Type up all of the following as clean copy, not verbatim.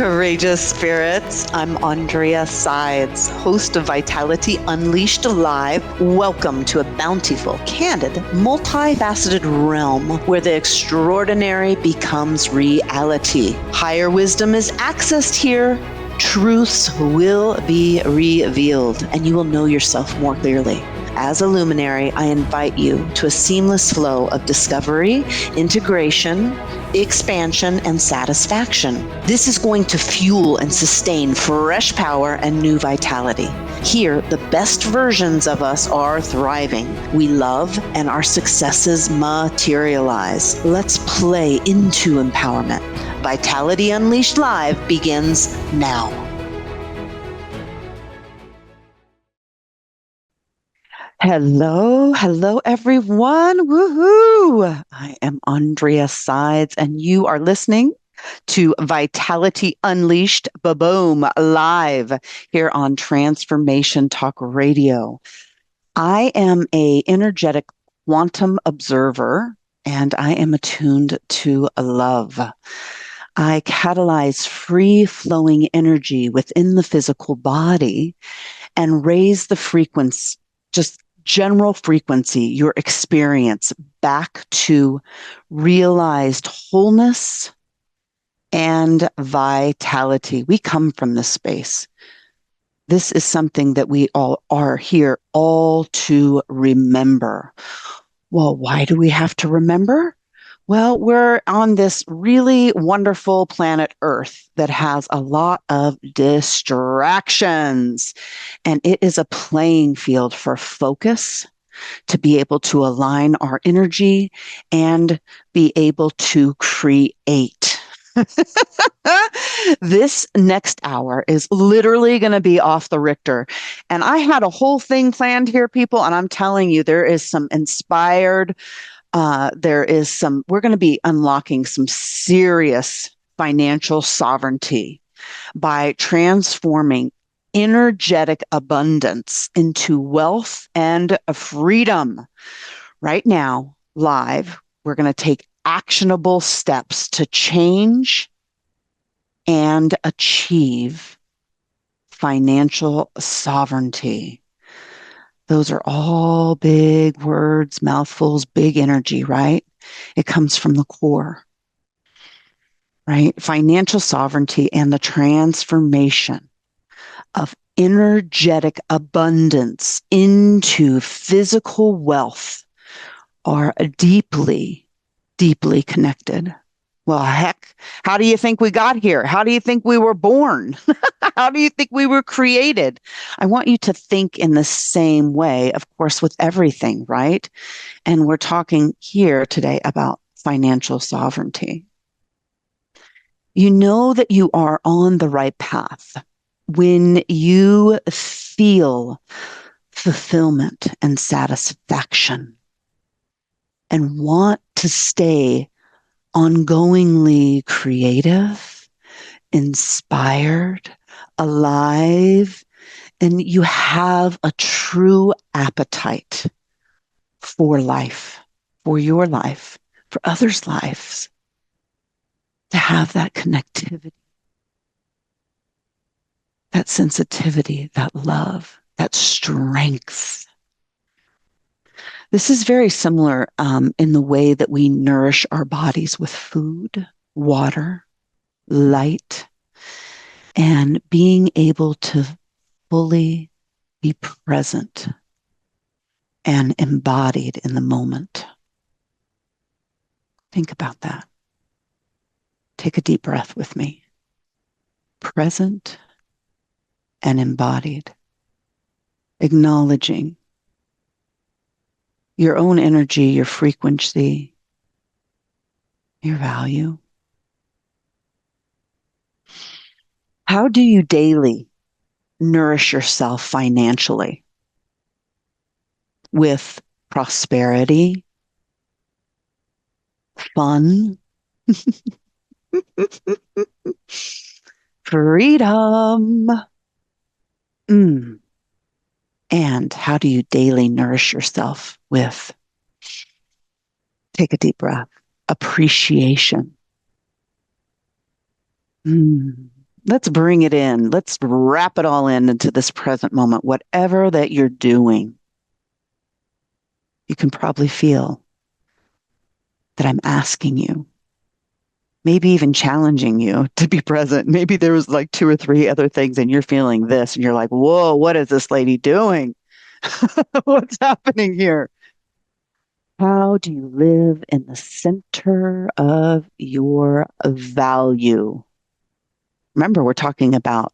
Courageous spirits, I'm Aundrea Sides, host of Vitality Unleashed Live. Welcome to a bountiful, candid, multifaceted realm where the extraordinary becomes reality. Higher wisdom is accessed here. Truths will be revealed, and you will know yourself more clearly. As a luminary, I invite you to a seamless flow of discovery, integration, expansion, and satisfaction. This is going to fuel and sustain fresh power and new vitality. Here, the best versions of us are thriving. We love and our successes materialize. Let's play into empowerment. Vitality Unleashed Live begins now. Hello, everyone. Woohoo! I am Aundrea Sides, and you are listening to Vitality Unleashed Ba-Boom live here on Transformation Talk Radio. I am a energetic quantum observer, and I am attuned to love. I catalyze free-flowing energy within the physical body and raise the frequency, just general frequency, your experience back to realized wholeness and vitality. We come from this space. This is something that we all are here all to remember. Well, why do we have to remember? Well, we're on this really wonderful planet Earth that has a lot of distractions, and it is a playing field for focus, to be able to align our energy and be able to create. This next hour is literally going to be off the Richter. And I had a whole thing planned here, people, and I'm telling you, there is some inspired we're going to be unlocking some serious financial sovereignty by transforming energetic abundance into wealth and freedom. Right now, live, we're going to take actionable steps to change and achieve financial sovereignty. Those are all big words, mouthfuls, big energy, right? It comes from the core, right? Financial sovereignty and the transformation of energetic abundance into physical wealth are deeply, deeply connected. Well, heck, how do you think we got here? How do you think we were born? How do you think we were created? I want you to think in the same way, of course, with everything, right? And we're talking here today about financial sovereignty. You know that you are on the right path when you feel fulfillment and satisfaction and want to stay ongoingly creative, inspired, alive, and you have a true appetite for life, for your life, for others' lives, to have that connectivity, that sensitivity, that love, that strength. This is very similar in the way that we nourish our bodies with food, water, light, and being able to fully be present and embodied in the moment. Think about that. Take a deep breath with me. Present and embodied. Acknowledging your own energy, your frequency, your value. How do you daily nourish yourself financially? With prosperity, fun, freedom. And how do you daily nourish yourself with, take a deep breath, appreciation, Let's bring it in. Let's wrap it all in into this present moment. Whatever that you're doing, you can probably feel that I'm asking you, maybe even challenging you to be present. Maybe there was like two or three other things and you're feeling this and you're like, whoa, what is this lady doing? What's happening here? How do you live in the center of your value? Remember, we're talking about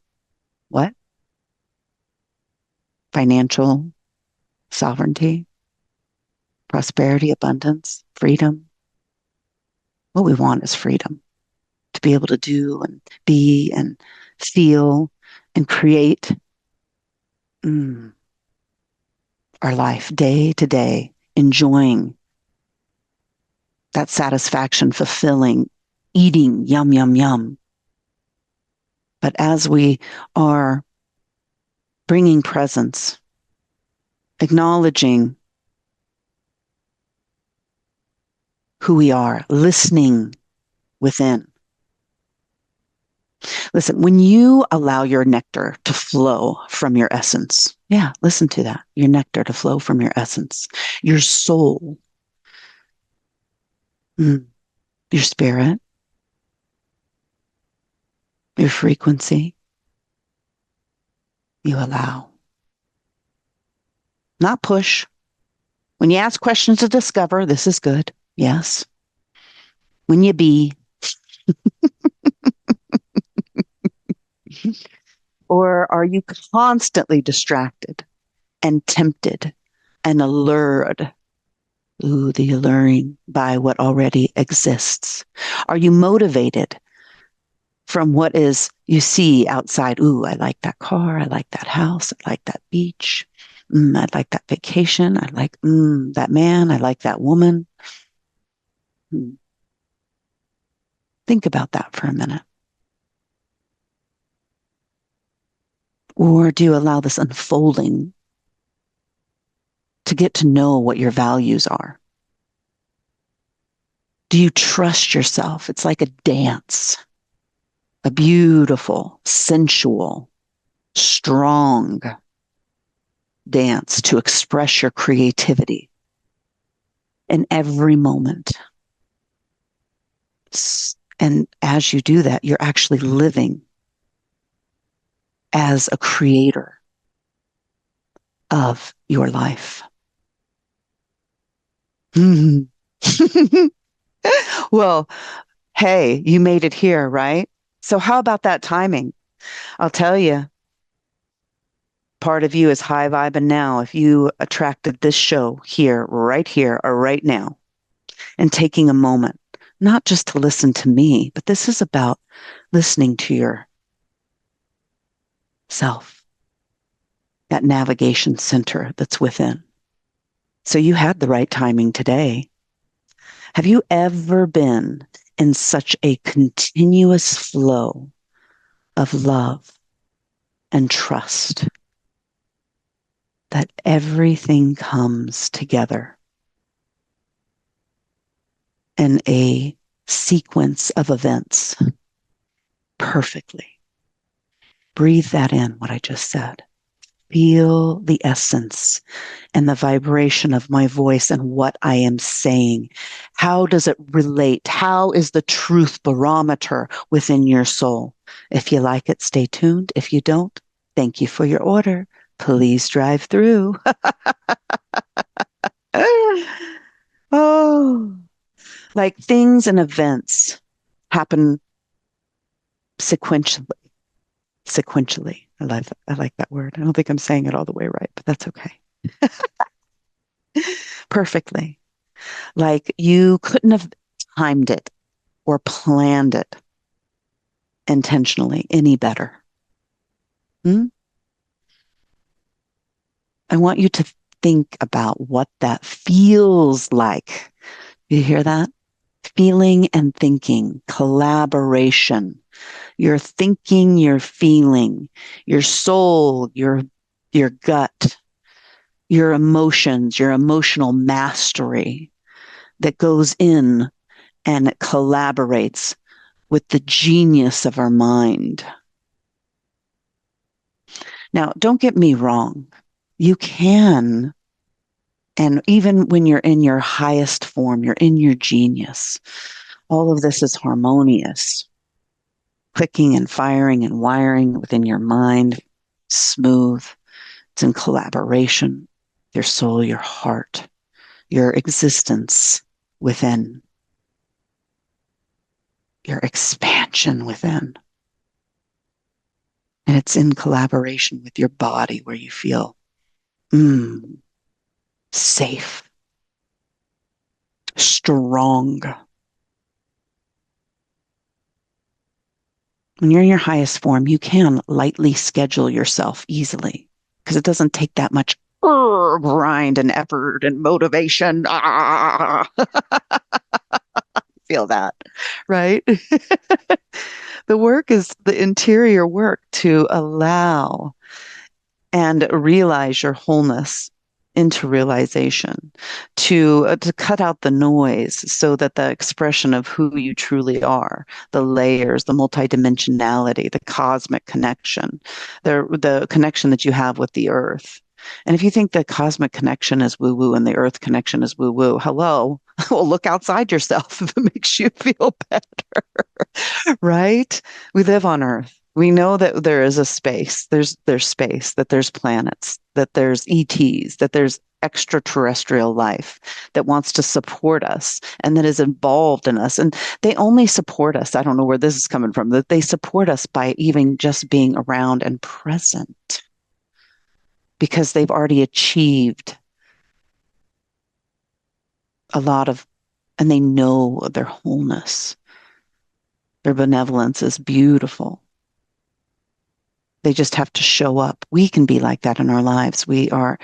what? Financial sovereignty, prosperity, abundance, freedom. What we want is freedom to be able to do and be and feel and create our life day to day, enjoying that satisfaction, fulfilling, eating, yum, yum, yum. But as we are bringing presence, acknowledging who we are, listening within. Listen, when you allow your nectar to flow from your essence, yeah, listen to that, your nectar to flow from your essence, your soul, your spirit, your frequency, you allow. Not push. When you ask questions to discover, this is good. Yes. When you be, or are you constantly distracted and tempted and allured? Ooh, the alluring by what already exists. Are you motivated from what is you see outside? Ooh, I like that car. I like that house. I like that beach. I like that vacation. I like that man. I like that woman. Think about that for a minute. Or do you allow this unfolding to get to know what your values are? Do you trust yourself? It's like a dance, a beautiful, sensual, strong dance to express your creativity in every moment. And as you do that, you're actually living as a creator of your life. Well, hey, you made it here, right? So how about that timing? I'll tell you, part of you is high vibing now. If you attracted this show here, or right now, and taking a moment, not just to listen to me, but this is about listening to yourself, that navigation center that's within. So you had the right timing today. Have you ever been in such a continuous flow of love and trust that everything comes together in a sequence of events perfectly? Breathe that in, what I just said. Feel the essence and the vibration of my voice and what I am saying. How does it relate? How is the truth barometer within your soul? If you like it, stay tuned. If you don't, thank you for your order. Please drive through. Oh, like things and events happen sequentially. Sequentially. I like that word. I don't think I'm saying it all the way right, but that's okay. Perfectly. Like you couldn't have timed it or planned it intentionally any better. Hmm? I want you to think about what that feels like. You hear that? Feeling and thinking, collaboration. You're thinking, you're feeling, your soul, your gut, your emotions, your emotional mastery that goes in and it collaborates with the genius of our mind. Now, don't get me wrong. You can, and even when you're in your highest form, you're in your genius. All of this is harmonious, clicking and firing and wiring within your mind, smooth. It's in collaboration, your soul, your heart, your existence within, your expansion within. And it's in collaboration with your body where you feel mm, safe, strong. When you're in your highest form, you can lightly schedule yourself easily because it doesn't take that much grind and effort and motivation. Feel that, right? The work is the interior work to allow and realize your wholeness into realization, to cut out the noise so that the expression of who you truly are, the layers, the multidimensionality, the cosmic connection, the connection that you have with the earth. And if you think the cosmic connection is woo woo and the earth connection is woo woo, hello. Well, look outside yourself if it makes you feel better, right? We live on Earth. We know that there is a space. There's space, that there's planets, that there's ETs, that there's extraterrestrial life that wants to support us and that is involved in us. And they only support us. I don't know where this is coming from, that they support us by even just being around and present because they've already achieved a lot of, and they know their wholeness. Their benevolence is beautiful. They just have to show up. We can be like that in our lives. We are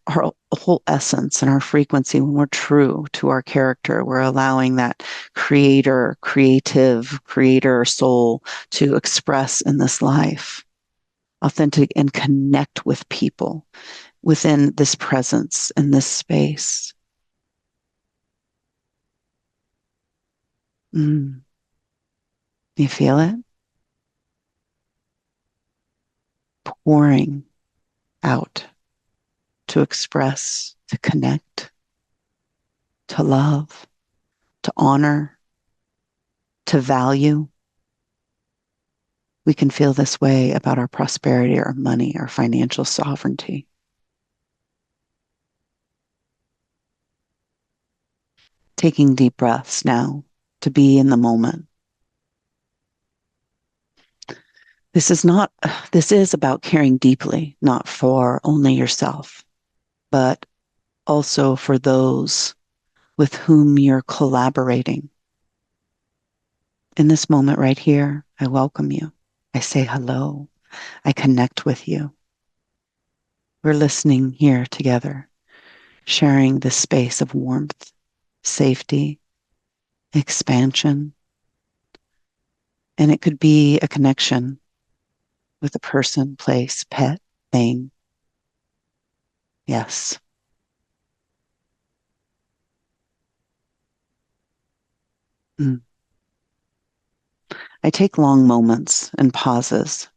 our whole essence and our frequency when we're true to our character. We're allowing that creator soul to express in this life, authentic and connect with people within this presence in this space. Mm. You feel it? Pouring out to express, to connect, to love, to honor, to value. We can feel this way about our prosperity, our money, our financial sovereignty. Taking deep breaths now to be in the moment. This is about caring deeply, not for only yourself, but also for those with whom you're collaborating. In this moment right here, I welcome you. I say hello. I connect with you. We're listening here together, sharing this space of warmth, safety, expansion. And it could be a connection with a person, place, pet, thing. Yes. Mm. I take long moments and pauses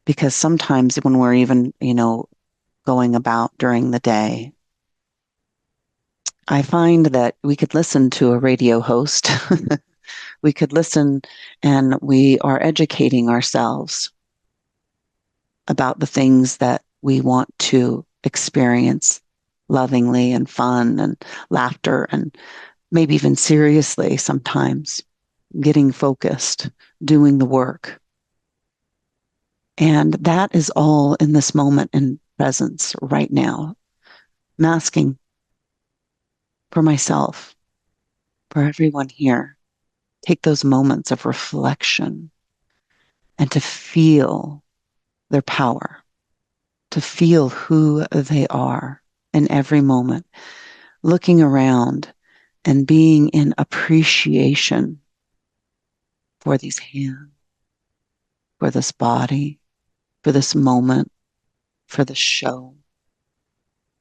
because sometimes when we're even, going about during the day, I find that we could listen to a radio host. We could listen and we are educating ourselves about the things that we want to experience lovingly and fun and laughter and maybe even seriously sometimes, getting focused, doing the work. And that is all in this moment in presence right now, masking for myself, for everyone here. Take those moments of reflection and to feel their power, to feel who they are in every moment, looking around and being in appreciation for these hands, for this body, for this moment, for this show,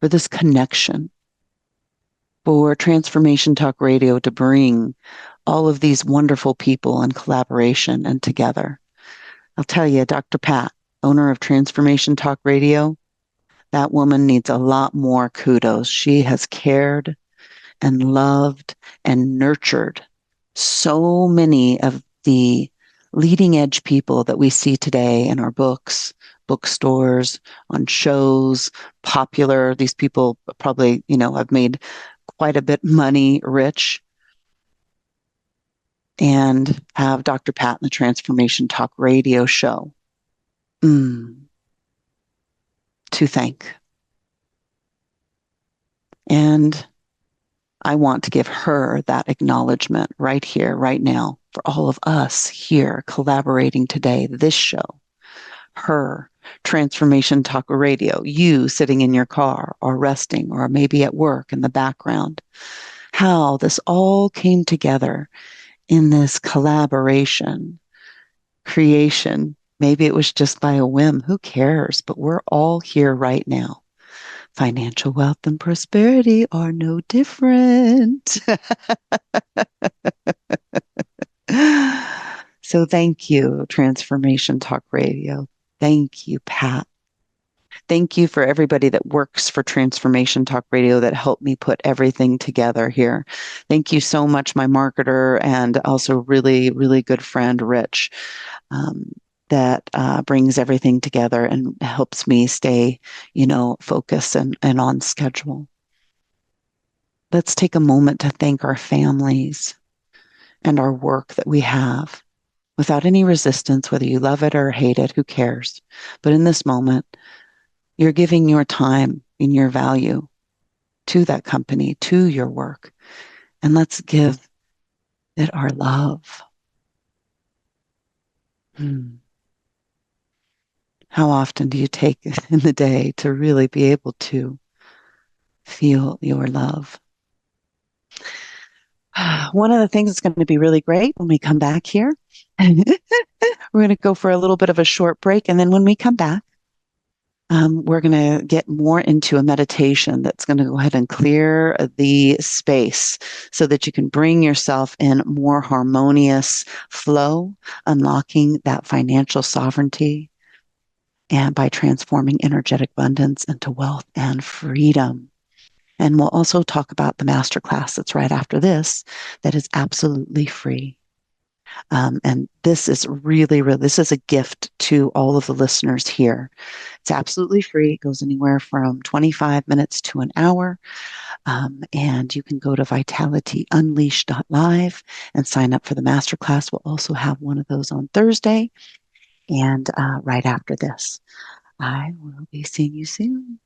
for this connection, for Transformation Talk Radio to bring all of these wonderful people in collaboration and together. I'll tell you, Dr. Pat, owner of Transformation Talk Radio, that woman needs a lot more kudos. She has cared and loved and nurtured so many of the leading edge people that we see today in our books, bookstores, on shows, popular. These people probably, have made quite a bit money rich and have Dr. Pat and the Transformation Talk radio show mm, to thank. And I want to give her that acknowledgement right here, right now, for all of us here collaborating today, this show, her, Transformation Talk Radio, you sitting in your car or resting or maybe at work in the background, how this all came together in this collaboration, creation. Maybe it was just by a whim. Who cares? But we're all here right now. Financial wealth and prosperity are no different. So thank you, Transformation Talk Radio. Thank you, Pat. Thank you for everybody that works for Transformation Talk Radio that helped me put everything together here. Thank you so much, my marketer, and also really, really good friend, Rich, that brings everything together and helps me stay, focused and on schedule. Let's take a moment to thank our families and our work that we have without any resistance, whether you love it or hate it, who cares? But in this moment, you're giving your time and your value to that company, to your work. And let's give it our love. How often do you take in the day to really be able to feel your love? One of the things that's going to be really great when we come back here, we're going to go for a little bit of a short break. And then when we come back, we're going to get more into a meditation that's going to go ahead and clear the space so that you can bring yourself in more harmonious flow, unlocking that financial sovereignty, and by transforming energetic abundance into wealth and freedom. And we'll also talk about the masterclass that's right after this that is absolutely free. And this is really, really, this is a gift to all of the listeners here. It's absolutely free. It goes anywhere from 25 minutes to an hour. And you can go to vitalityunleashed.live and sign up for the masterclass. We'll also have one of those on Thursday. And right after this, I will be seeing you soon.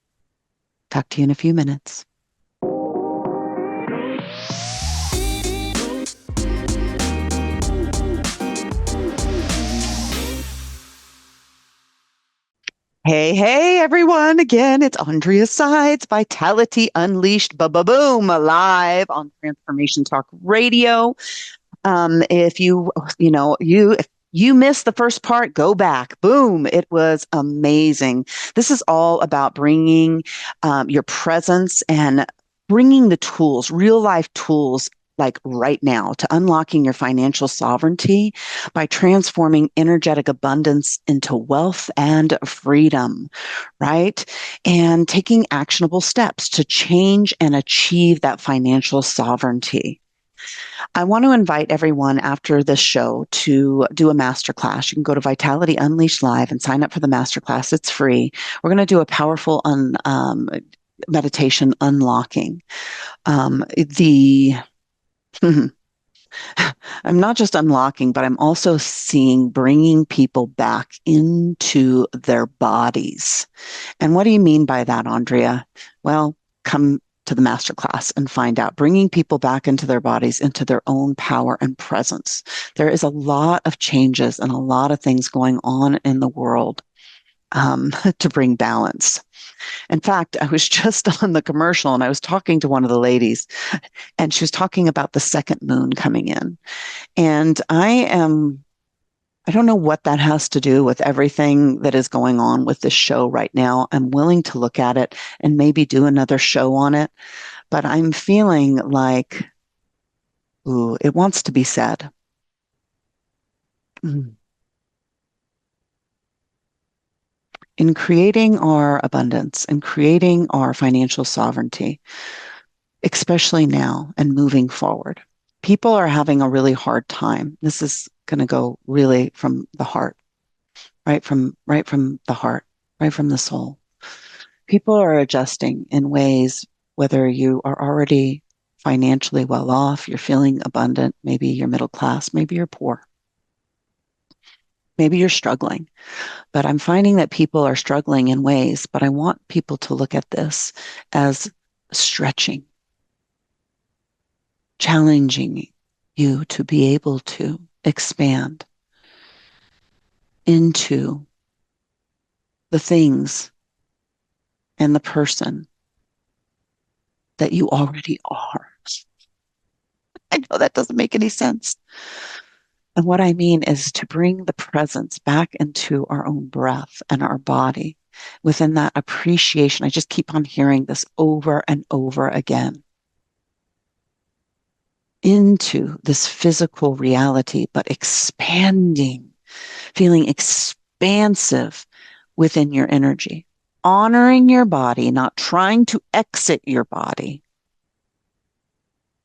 Talk to you in a few minutes. Hey, hey, everyone. Again, it's Aundrea Sides, Vitality Unleashed, ba-ba-boom, live on Transformation Talk Radio. If if you missed the first part, go back. Boom. It was amazing. This is all about bringing your presence and bringing the tools, real life tools, like right now, to unlocking your financial sovereignty by transforming energetic abundance into wealth and freedom, right? And taking actionable steps to change and achieve that financial sovereignty. I want to invite everyone after this show to do a masterclass. You can go to Vitality Unleashed Live and sign up for the masterclass. It's free. We're going to do a powerful meditation unlocking. I'm not just unlocking, but I'm also seeing bringing people back into their bodies. And what do you mean by that, Aundrea? Well, come to the masterclass and find out. Bringing people back into their bodies, into their own power and presence. There is a lot of changes and a lot of things going on in the world to bring balance. In fact, I was just on the commercial and I was talking to one of the ladies, and she was talking about the second moon coming in. And I don't know what that has to do with everything that is going on with this show right now. I'm willing to look at it and maybe do another show on it, but I'm feeling like, ooh, it wants to be said. Mm. in creating our abundance and creating our financial sovereignty, especially now and moving forward. People are having a really hard time. This is going to go really from the heart, right from the heart, right from the soul. People are adjusting in ways, whether you are already financially well off, you're feeling abundant, maybe you're middle class, maybe you're poor, maybe you're struggling. But I'm finding that people are struggling in ways, but I want people to look at this as stretching, challenging you to be able to expand into the things and the person that you already are. I know that doesn't make any sense. And what I mean is to bring the presence back into our own breath and our body within that appreciation. I just keep on hearing this over and over again into this physical reality, but expanding, feeling expansive within your energy, honoring your body, not trying to exit your body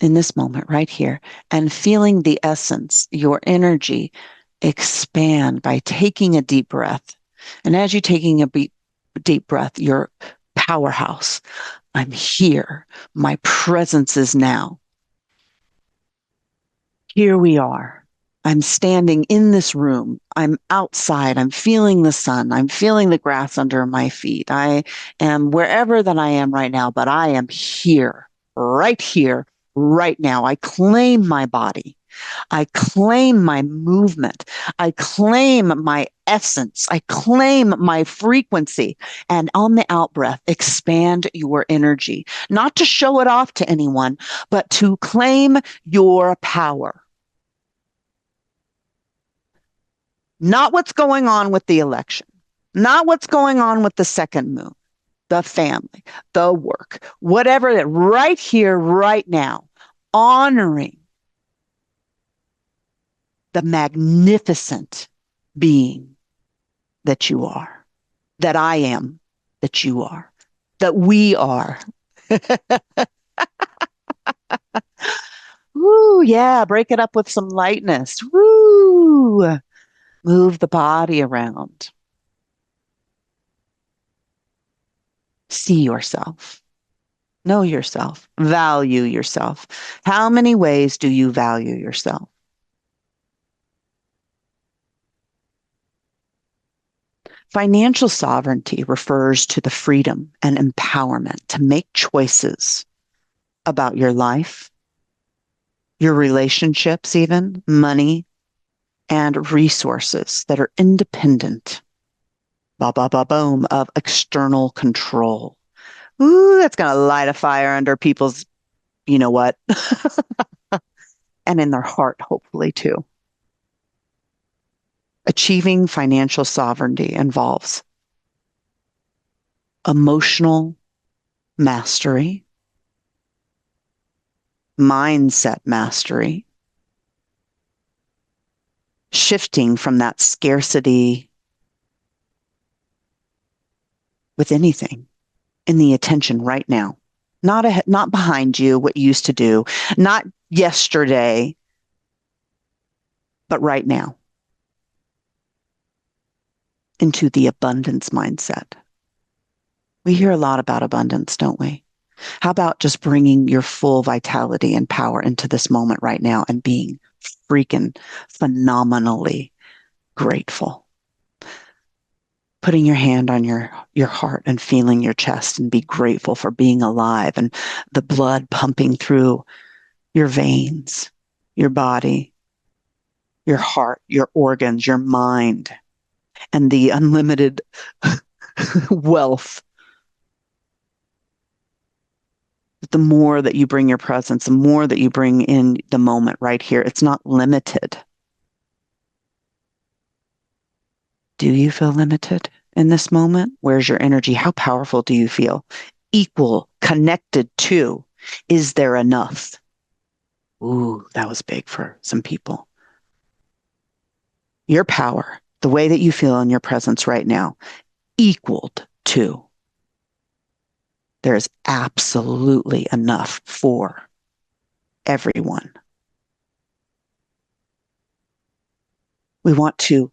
in this moment right here, and feeling the essence, your energy expand by taking a deep breath. And as you're taking a deep breath, your powerhouse. I'm here. My presence is now. Here we are. I'm standing in this room. I'm outside. I'm feeling the sun. I'm feeling the grass under my feet. I am wherever that I am right now, but I am here, right now. I claim my body. I claim my movement. I claim my essence. I claim my frequency. And on the out breath, expand your energy, not to show it off to anyone, but to claim your power. Not what's going on with the election, not what's going on with the second moon, the family, the work, whatever that right here, right now, honoring the magnificent being that you are, that I am, that you are, that we are. Woo, yeah, break it up with some lightness. Woo, move the body around. See yourself. Know yourself, value yourself. How many ways do you value yourself? Financial sovereignty refers to the freedom and empowerment to make choices about your life, your relationships, even money, and resources that are independent, ba ba ba boom, of external control. Ooh, that's going to light a fire under people's, you know what, and in their heart, hopefully, too. Achieving financial sovereignty involves emotional mastery, mindset mastery, shifting from that scarcity with anything in the attention right now, not behind you, what you used to do, not yesterday, but right now, into the abundance mindset. We hear a lot about abundance, don't we? How about just bringing your full vitality and power into this moment right now and being freaking phenomenally grateful? Putting your hand on your heart and feeling your chest and be grateful for being alive and the blood pumping through your veins, your body, your heart, your organs, your mind, and the unlimited wealth. The more that you bring your presence, the more that you bring in the moment right here, it's not limited. Do you feel limited in this moment? Where's your energy? How powerful do you feel? Equal, connected to. Is there enough? Ooh, that was big for some people. Your power, the way that you feel in your presence right now, equaled to. There is absolutely enough for everyone. We want to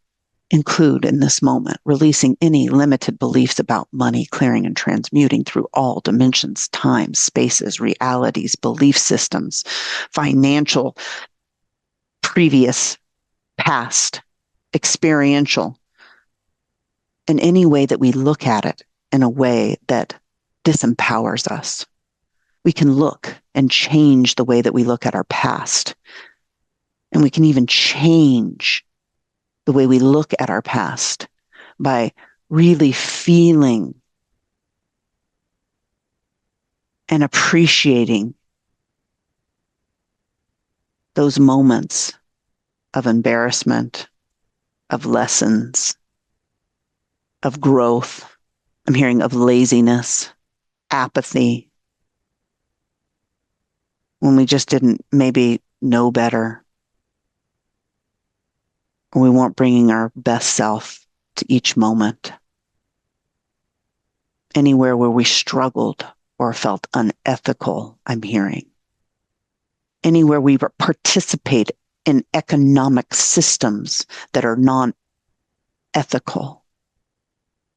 include in this moment, releasing any limited beliefs about money, clearing and transmuting through all dimensions, time, spaces, realities, belief systems, financial, previous, past, experiential, in any way that we look at it in a way that disempowers us. We can look and change the way that we look at our past. And we can even change the way we look at our past by really feeling and appreciating those moments of embarrassment, of lessons, of growth. I'm hearing of laziness, apathy, when we just didn't maybe know better, or we weren't bringing our best self to each moment. Anywhere where we struggled or felt unethical, I'm hearing. Anywhere we participate in economic systems that are non-ethical,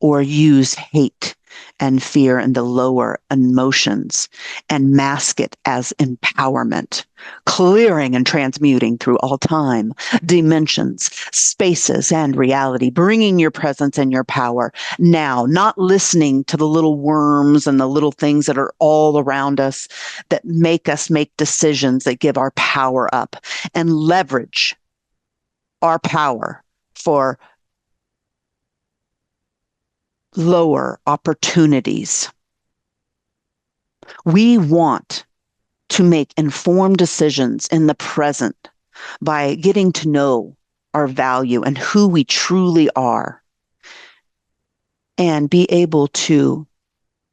or use hate and fear and the lower emotions and mask it as empowerment, clearing and transmuting through all time, dimensions, spaces, and reality, bringing your presence and your power now, not listening to the little worms and the little things that are all around us that make us make decisions that give our power up, and leverage our power for lower opportunities. We want to make informed decisions in the present by getting to know our value and who we truly are, and be able to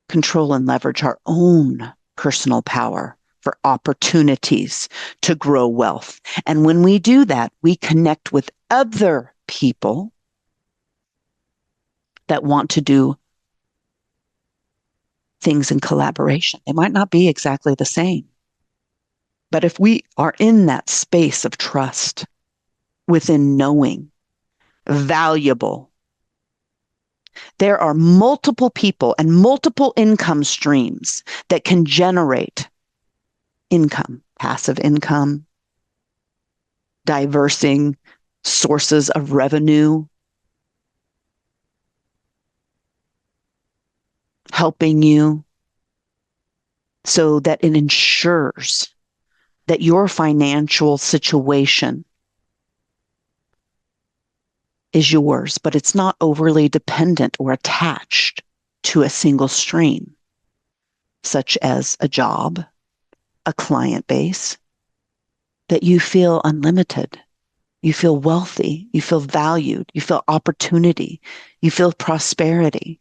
control and leverage our own personal power for opportunities to grow wealth. And when we do that, we connect with other people that want to do things in collaboration. They might not be exactly the same. But if we are in that space of trust, within knowing, valuable, there are multiple people and multiple income streams that can generate income, passive income, diversing sources of revenue, helping you so that it ensures that your financial situation is yours, but it's not overly dependent or attached to a single stream, such as a job, a client base, that you feel unlimited. You feel wealthy. You feel valued. You feel opportunity. You feel prosperity.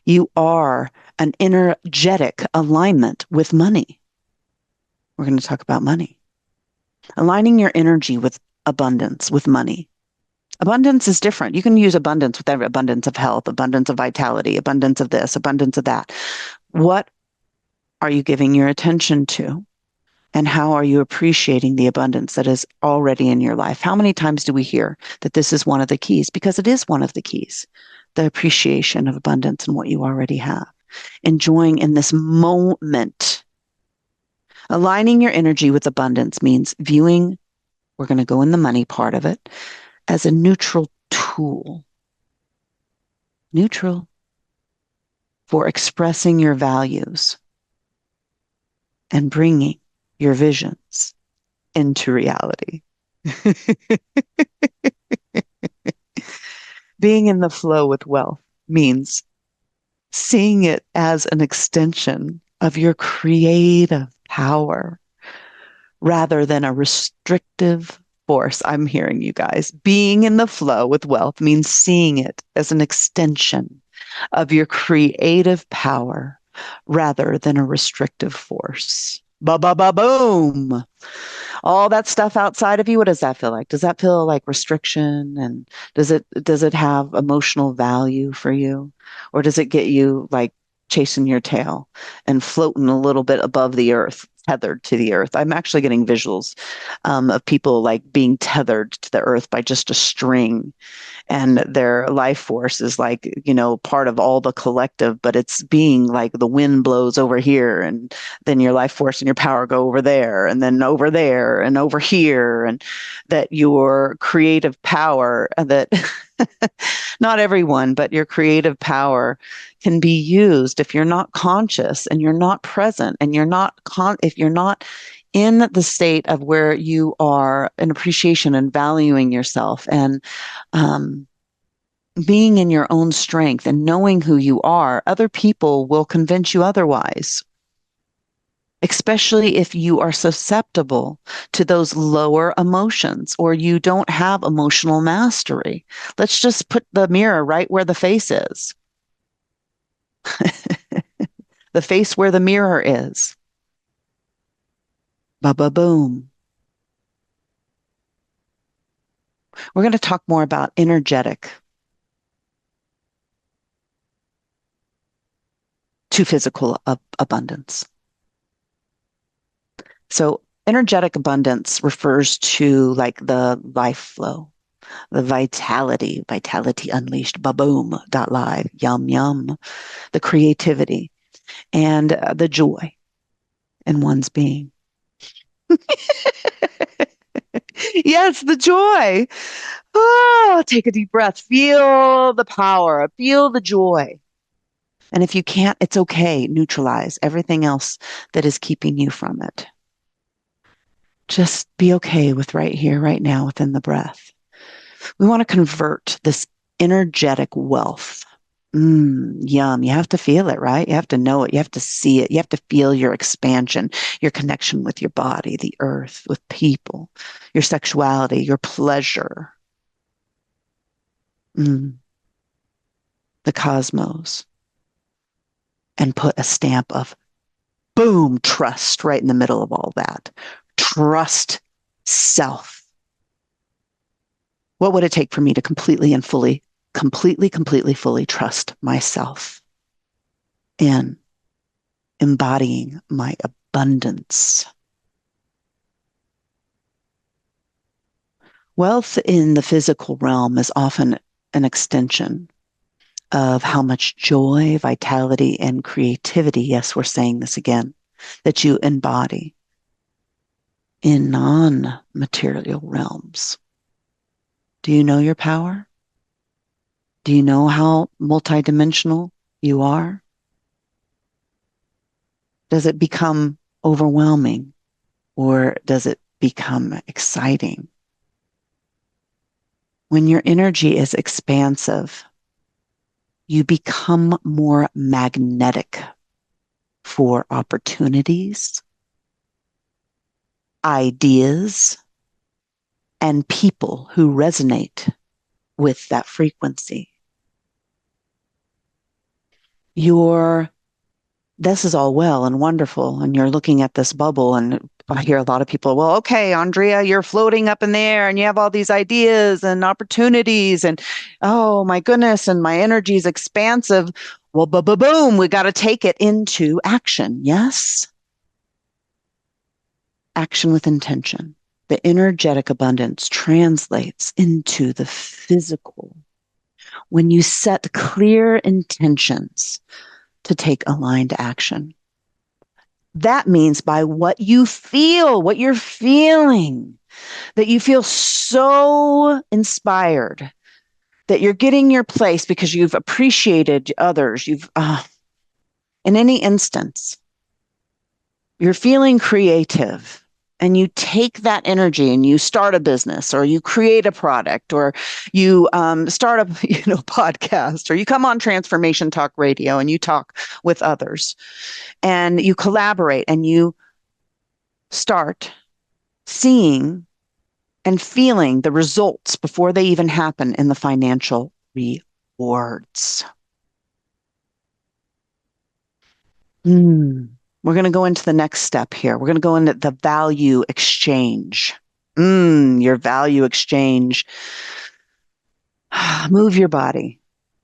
You are an energetic alignment with money. We're going to talk about money. Aligning your energy with abundance, with money. Abundance is different. You can use abundance with every abundance of health, abundance of vitality, abundance of this, abundance of that. What are you giving your attention to? And how are you appreciating the abundance that is already in your life? How many times do we hear that this is one of the keys? Because it is one of the keys, the appreciation of abundance and what you already have. Enjoying in this moment. Aligning your energy with abundance means viewing, we're going to go in the money part of it, as a neutral tool. Neutral for expressing your values and bringing your visions into reality. Being in the flow with wealth means seeing it as an extension of your creative power rather than a restrictive force. I'm hearing you guys. Being in the flow with wealth means seeing it as an extension of your creative power rather than a restrictive force. Ba ba ba boom. All that stuff outside of you, what does that feel like? Does that feel like restriction? And does it have emotional value for you? Or does it get you like chasing your tail and floating a little bit above the earth, tethered to the earth? I'm actually getting visuals of people like being tethered to the earth by just a string, and their life force is like, part of all the collective, but it's being like the wind blows over here, and then your life force and your power go over there, and then over there, and over here, and that your creative power, that not everyone, but your creative power can be used if you're not conscious and you're not present and if you're not in the state of where you are in appreciation and valuing yourself and um, being in your own strength and knowing who you are. Other people will convince you otherwise, especially if you are susceptible to those lower emotions or you don't have emotional mastery. Let's just put the mirror right where the face is, the face where the mirror is. Ba ba boom. We're going to talk more about energetic to physical abundance. So, energetic abundance refers to like the life flow, the vitality unleashed, baboom, dot live, yum, yum, the creativity and the joy in one's being. Yes, the joy. Oh, take a deep breath. Feel the power. Feel the joy. And if you can't, it's okay. Neutralize everything else that is keeping you from it. Just be okay with right here, right now, within the breath. We want to convert this energetic wealth. Yum. You have to feel it, right? You have to know it. You have to see it. You have to feel your expansion, your connection with your body, the earth, with people, your sexuality, your pleasure, mm, the cosmos, and put a stamp of boom, trust right in the middle of all that. Trust self. What would it take for me to completely, fully trust myself in embodying my abundance? Wealth in the physical realm is often an extension of how much joy, vitality, and creativity, yes, we're saying this again, that you embody in non-material realms. Do you know your power? Do you know how multidimensional you are? Does it become overwhelming or does it become exciting? When your energy is expansive, you become more magnetic for opportunities, ideas, and people who resonate with that frequency. Your This is all well and wonderful, and you're looking at this bubble, and I hear a lot of people, well, okay, Aundrea, you're floating up in the air and you have all these ideas and opportunities, and oh my goodness, and my energy is expansive. Well, boom, we got to take it into action. Yes, action with intention. The energetic abundance translates into the physical when you set clear intentions to take aligned action. That means by what you feel, what you're feeling, that you feel so inspired that you're getting your place because you've appreciated others. In any instance, you're feeling creative and you take that energy and you start a business or you create a product or you start a podcast or you come on Transformation Talk Radio and you talk with others and you collaborate and you start seeing and feeling the results before they even happen in the financial rewards. We're going to go into the next step here. We're going to go into the value exchange. Your value exchange. Move your body.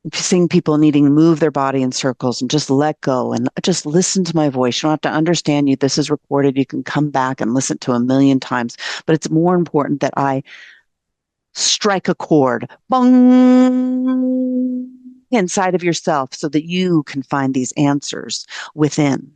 If you're seeing people needing to move their body in circles and just let go and just listen to my voice. You don't have to understand you. This is recorded. You can come back and listen to a million times. But it's more important that I strike a chord, bong, inside of yourself so that you can find these answers within.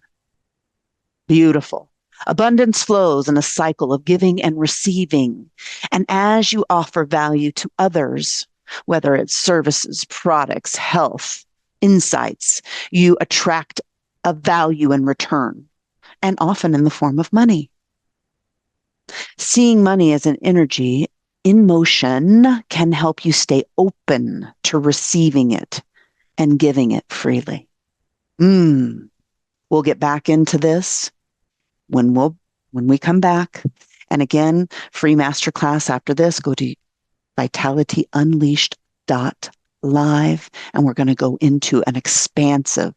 Beautiful. Abundance flows in a cycle of giving and receiving. And as you offer value to others, whether it's services, products, health, insights, you attract a value in return, and often in the form of money. Seeing money as an energy in motion can help you stay open to receiving it and giving it freely. We'll get back into this when we come back. And again, free masterclass after this, go to vitalityunleashed.live, and we're going to go into an expansive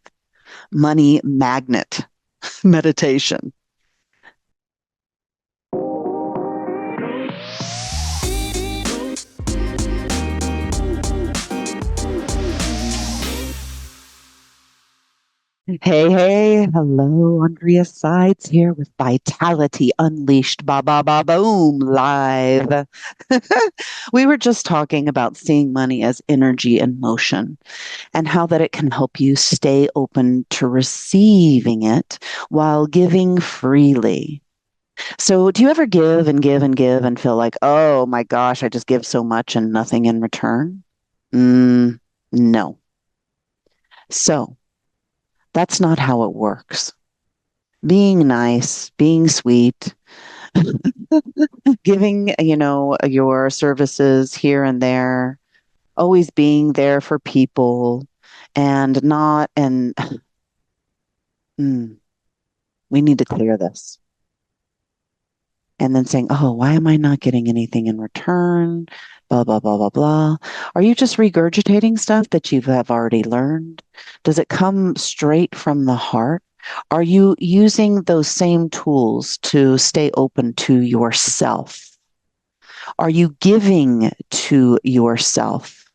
money magnet meditation. Hey, hello, Aundrea Sides here with Vitality Unleashed, ba ba ba boom, live. We were just talking about seeing money as energy and motion and how that it can help you stay open to receiving it while giving freely. So, do you ever give and give and give and feel like, oh my gosh, I just give so much and nothing in return? No. So, that's not how it works. Being nice, being sweet, giving, your services here and there, always being there for people and not, and we need to clear this. And then saying, oh, why am I not getting anything in return? Blah, blah, blah, blah, blah. Are you just regurgitating stuff that you have already learned? Does it come straight from the heart? Are you using those same tools to stay open to yourself? Are you giving to yourself?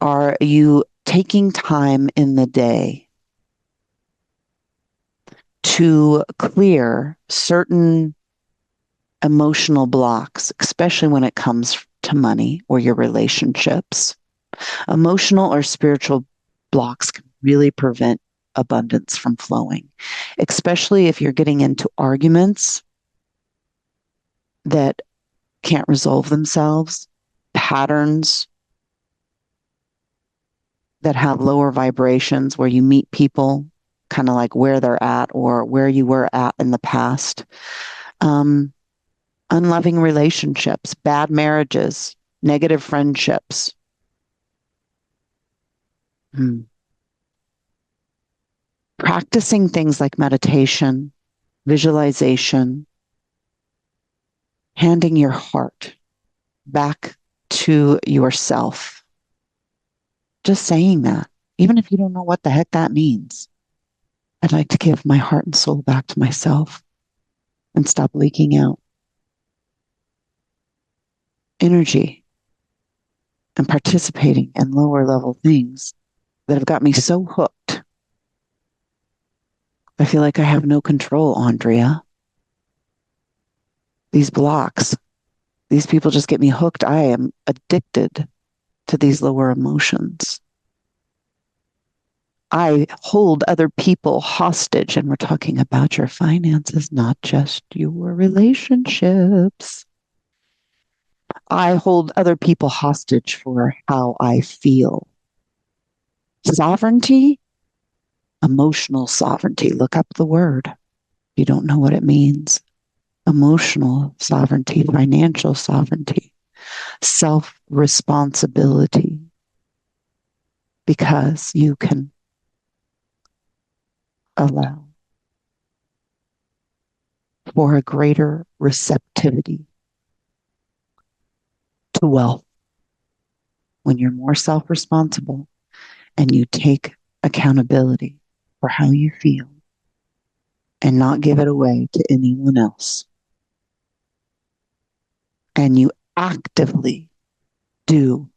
Are you taking time in the day to clear certain emotional blocks, especially when it comes to money or your relationships? Emotional or spiritual blocks can really prevent abundance from flowing, especially if you're getting into arguments that can't resolve themselves, patterns that have lower vibrations where you meet people kind of like where they're at or where you were at in the past. Unloving relationships, bad marriages, negative friendships. Practicing things like meditation, visualization, handing your heart back to yourself. Just saying that, even if you don't know what the heck that means. I'd like to give my heart and soul back to myself and stop leaking out energy and participating in lower level things that have got me so hooked. I feel like I have no control, Aundrea. These blocks, these people just get me hooked. I am addicted to these lower emotions. I hold other people hostage, and we're talking about your finances, not just your relationships. I hold other people hostage for how I feel. Sovereignty, emotional sovereignty. Look up the word. You don't know what it means. Emotional sovereignty, financial sovereignty, self-responsibility, because you can allow for a greater receptivity to wealth when you're more self-responsible and you take accountability for how you feel. and not give it away to anyone else. And you actively do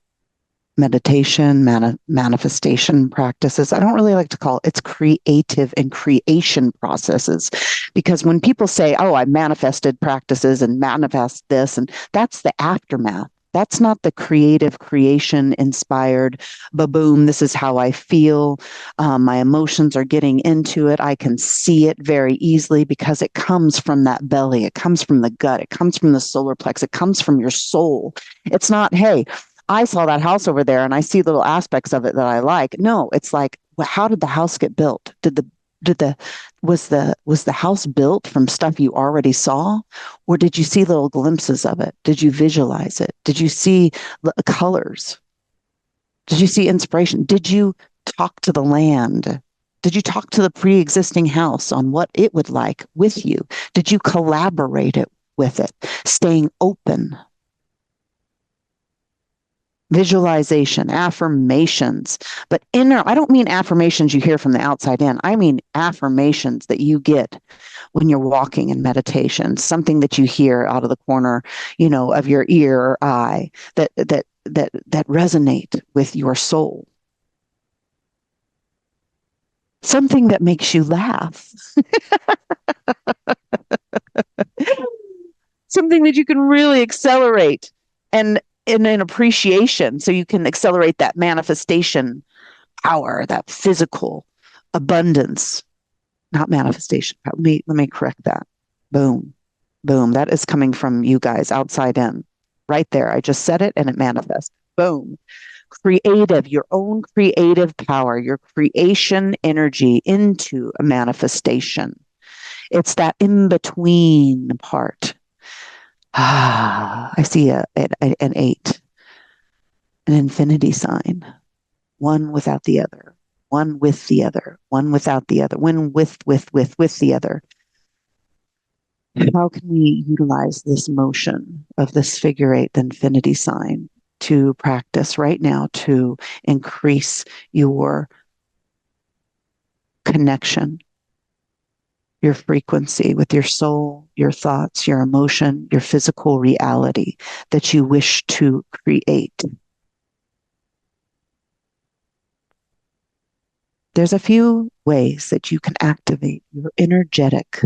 meditation, manifestation practices. I don't really like to call it, it's creative and creation processes. Because when people say, oh, I manifested practices and manifest this, and that's the aftermath. That's not the creative creation inspired, boom, this is how I feel. My emotions are getting into it. I can see it very easily because it comes from that belly. It comes from the gut. It comes from the solar plex. It comes from your soul. It's not, hey, I saw that house over there and I see little aspects of it that I like. No, it's like, well, how did the house get built? Did the was the house built from stuff you already saw, or did you see little glimpses of it? Did you visualize it? Did you see colors? Did you see inspiration? Did you talk to the land? Did you talk to the pre-existing house on what it would like with you? Did you collaborate it with it, staying open? Visualization, affirmations, but inner, I don't mean affirmations you hear from the outside in. I mean affirmations that you get when you're walking in meditation, something that you hear out of the corner, of your ear or eye that resonate with your soul. Something that makes you laugh. Something that you can really accelerate and in an appreciation so you can accelerate that manifestation power, that physical abundance, not manifestation. Let me correct that. Boom. Boom. That is coming from you guys outside in. Right there. I just said it and it manifests. Boom. Creative, your own creative power, your creation energy into a manifestation. It's that in between part. I see an eight, an infinity sign, one without the other, one with the other, one without the other, one with the other. How can we utilize this motion of this figure eight, the infinity sign, to practice right now to increase your connection, your frequency with your soul, your thoughts, your emotion, your physical reality that you wish to create? There's a few ways that you can activate your energetic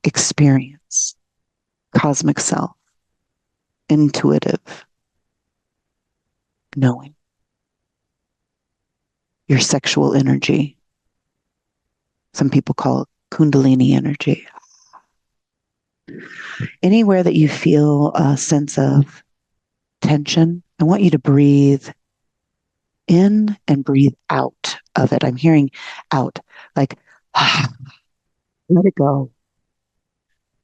experience, cosmic self, intuitive knowing, your sexual energy. Some people call it Kundalini energy. Anywhere that you feel a sense of tension, I want you to breathe in and breathe out of it. I'm hearing out, like, let it go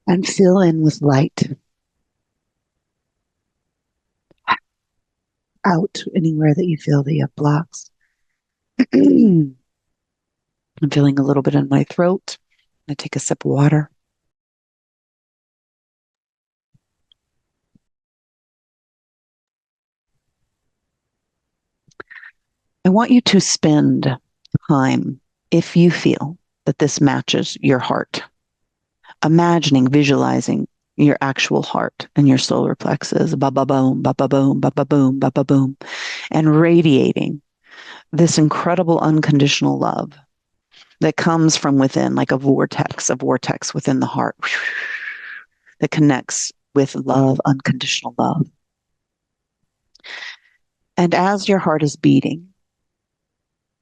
and fill in with light. Out anywhere that you feel that you have blocks. I'm feeling a little bit in my throat. I take a sip of water. I want you to spend time, if you feel that this matches your heart, imagining, visualizing your actual heart and your solar plexus, ba ba boom, ba ba boom, ba ba boom, ba ba boom, and radiating this incredible unconditional love that comes from within, like a vortex within the heart that connects with love, unconditional love. And as your heart is beating,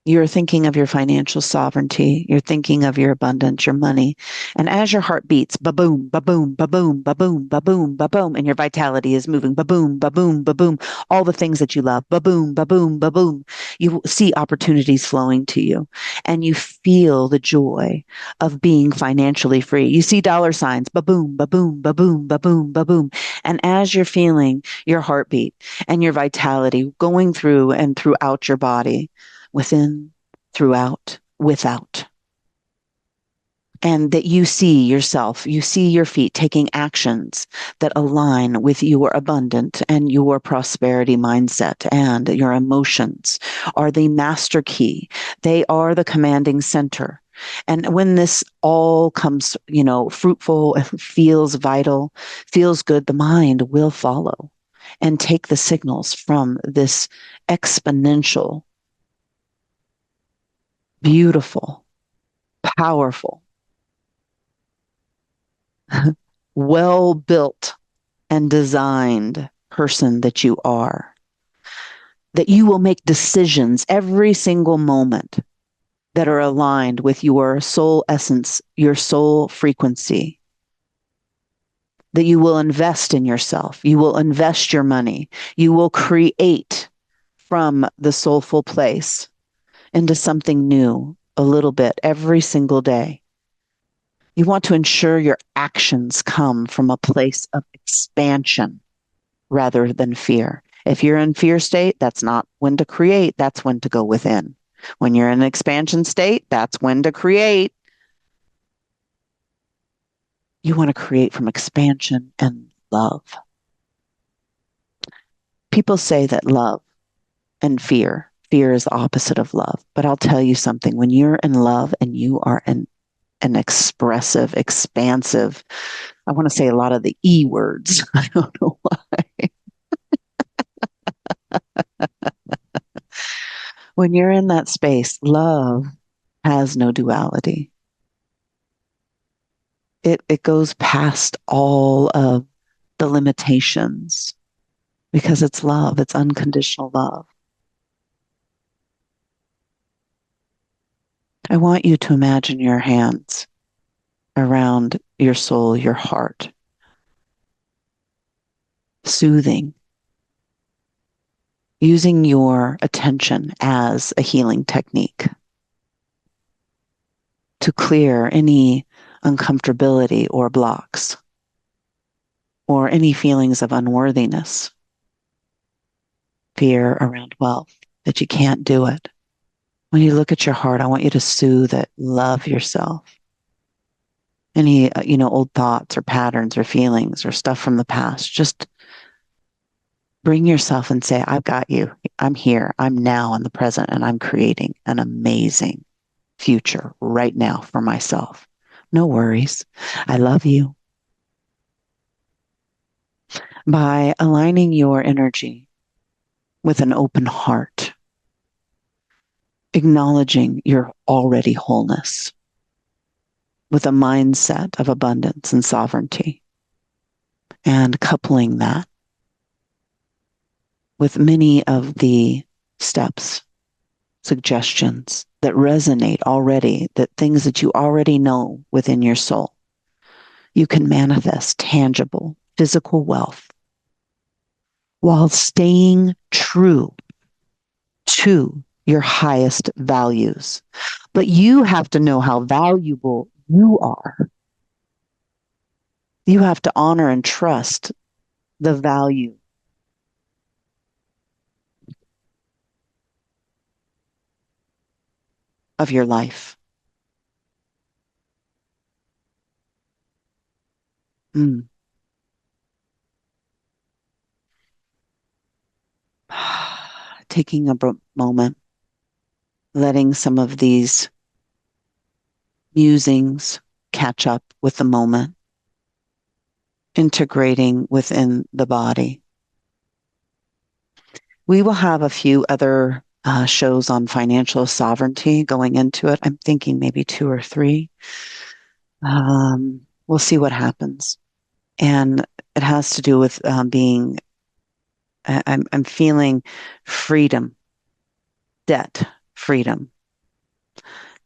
you're thinking of your financial sovereignty. You're thinking of your abundance, your money. And as your heart beats, ba-boom, ba-boom, ba-boom, ba-boom, ba-boom, ba-boom, and your vitality is moving, ba-boom, ba-boom, ba-boom, all the things that you love, ba-boom, ba-boom, ba-boom, you see opportunities flowing to you. And you feel the joy of being financially free. You see dollar signs, ba-boom, ba-boom, ba-boom, ba-boom, ba-boom. And as you're feeling your heartbeat and your vitality going through and throughout your body, within, throughout, without. and that you see yourself, you see your feet taking actions that align with your abundant and your prosperity mindset, and your emotions are the master key. They are the commanding center. And when this all comes, fruitful, feels vital, feels good, the mind will follow and take the signals from this exponential, beautiful, powerful, well built and designed person that you are, that you will make decisions every single moment that are aligned with your soul essence, your soul frequency, that you will invest in yourself, you will invest your money, you will create from the soulful place into something new a little bit every single day. You want to ensure your actions come from a place of expansion rather than fear. If you're in fear state, that's not when to create, that's when to go within. When you're in an expansion state, that's when to create. You want to create from expansion and love. People say that love and fear is the opposite of love. But I'll tell you something, when you're in love and you are an expressive, expansive, I want to say a lot of the E words. I don't know why. When you're in that space, love has no duality. It goes past all of the limitations because it's love, it's unconditional love. I want you to imagine your hands around your soul, your heart, soothing, using your attention as a healing technique to clear any uncomfortability or blocks or any feelings of unworthiness, fear around wealth, that you can't do it. When you look at your heart, I want you to soothe it, love yourself. Any, old thoughts or patterns or feelings or stuff from the past, just bring yourself and say, I've got you. I'm here. I'm now in the present, and I'm creating an amazing future right now for myself. No worries. I love you. By aligning your energy with an open heart, acknowledging your already wholeness with a mindset of abundance and sovereignty, and coupling that with many of the steps, suggestions that resonate already, that things that you already know within your soul, you can manifest tangible physical wealth while staying true to your highest values. But you have to know how valuable you are. You have to honor and trust the value of your life. Mm. Taking a moment, letting some of these musings catch up with the moment, integrating within the body. We will have a few other shows on financial sovereignty going into it. I'm thinking maybe two or three. We'll see what happens. And it has to do with being, I'm feeling freedom, debt freedom,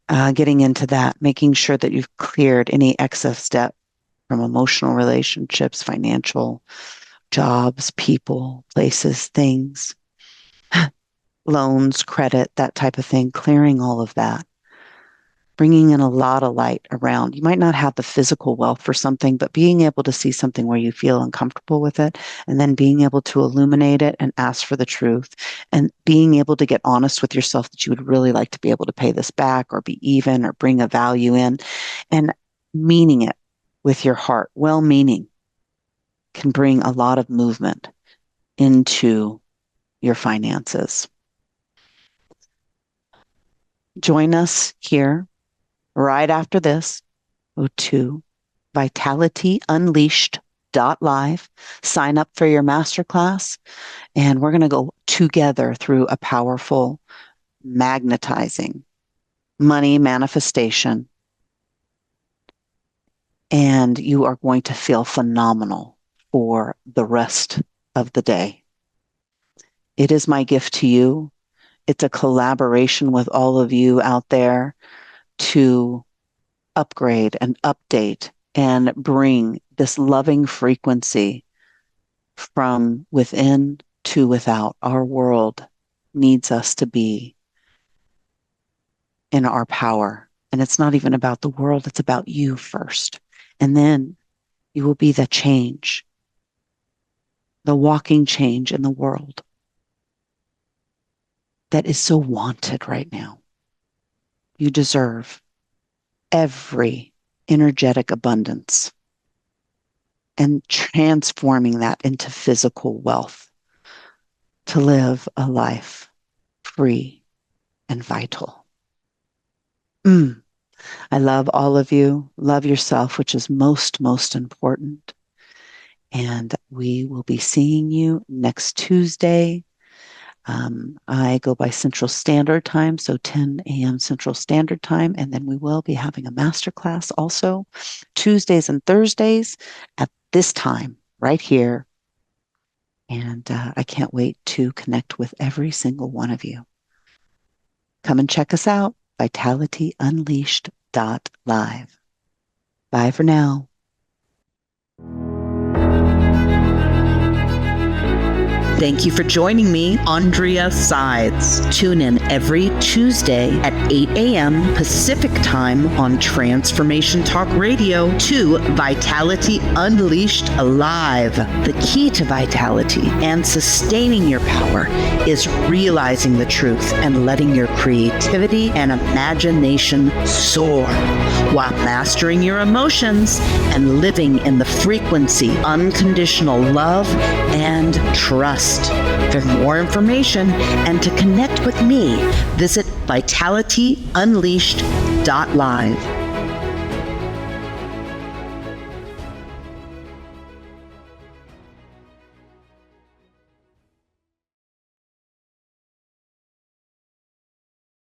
getting into that, making sure that you've cleared any excess debt from emotional relationships, financial, jobs, people, places, things, loans, credit, that type of thing, clearing all of that, bringing in a lot of light around. You might not have the physical wealth for something, but being able to see something where you feel uncomfortable with it, and then being able to illuminate it and ask for the truth, and being able to get honest with yourself that you would really like to be able to pay this back or be even or bring a value in. And meaning it with your heart, well-meaning, can bring a lot of movement into your finances. Join us here right after this. Go to vitalityunleashed.live. Sign up for your masterclass, and we're going to go together through a powerful magnetizing money manifestation. And you are going to feel phenomenal for the rest of the day. It is my gift to you. It's a collaboration with all of you out there to upgrade and update and bring this loving frequency from within to without. Our world needs us to be in our power. And it's not even about the world, it's about you first. And then you will be the change, the walking change in the world that is so wanted right now. You deserve every energetic abundance and transforming that into physical wealth to live a life free and vital. I love all of you. Love yourself, which is most important. And we will be seeing you next Tuesday. I go by Central Standard Time, so 10 a.m. Central Standard Time. And then we will be having a masterclass also Tuesdays and Thursdays at this time right here. And I can't wait to connect with every single one of you. Come and check us out, vitalityunleashed.live. Bye for now. Thank you for joining me, Aundrea Sides. Tune in every Tuesday at 8 a.m. Pacific Time on Transformation Talk Radio to Vitality Unleashed Live. The key to vitality and sustaining your power is realizing the truth and letting your creativity and imagination soar while mastering your emotions and living in the frequency unconditional love and trust. For more information and to connect with me, visit vitalityunleashed.live.